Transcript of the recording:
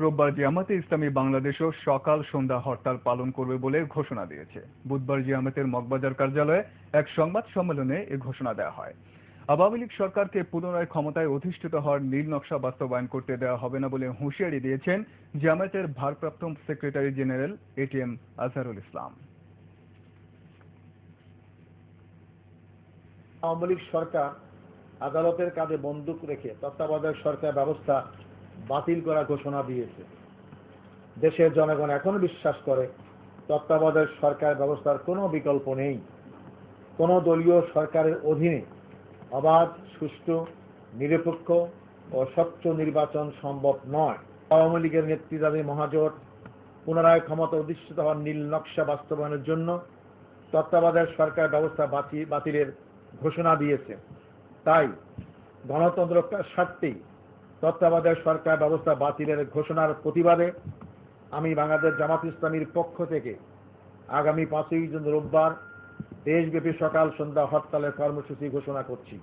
রোববার জামায়াতে ইসলামী বাংলাদেশও সকাল সন্ধ্যা হরতাল পালন করবে বলে ঘোষণা দিয়েছে। বুধবার জামায়াতের মগবাজার কার্যালয়ে এক সংবাদ সম্মেলনে এ ঘোষণা দেওয়া হয়। আওয়ামী লীগ সরকারকে পুনরায় ক্ষমতায় অধিষ্ঠিত হওয়ার নীল নকশা বাস্তবায়ন করতে দেওয়া হবে না বলে হুঁশিয়ারি দিয়েছেন জামায়াতের ভারপ্রাপ্ত secretary general ATM Azharul Islam. Awami League সরকার আদালতের কাঁধে বন্দুক রেখে তত্ত্বাবধায়ক সরকার ব্যবস্থা বাতিল করার ঘোষণা দিয়েছে। দেশের জনগণ এখনো বিশ্বাস করে তত্ত্বাবধায়ক সরকার ব্যবস্থার কোনো বিকল্প নেই। কোনো দলীয় সরকারের অধীনে অবাধ, সুষ্ঠু, নিরপেক্ষ ও স্বচ্ছ নির্বাচন সম্ভব নয়। আওয়ামী লীগের নেতৃত্বাধীন মহাজোট পুনরায় ক্ষমতা অধিষ্ঠিত হওয়ার নীল নকশা বাস্তবায়নের জন্য তত্ত্বাবধায়ক সরকার ব্যবস্থা বাতিলের ঘোষণা দিয়েছে। তাই গণতন্ত্র রক্ষার স্বার্থেই তত্ত্বাবধায়ক সরকার ব্যবস্থা বাতিলের ঘোষণার প্রতিবাদে আমি বাংলাদেশ জামাত ইসলামীর পক্ষ থেকে আগামী 5ই জুন রোববার দেশব্যাপী সকাল সন্ধ্যা হরতালের কর্মসূচি ঘোষণা করছি।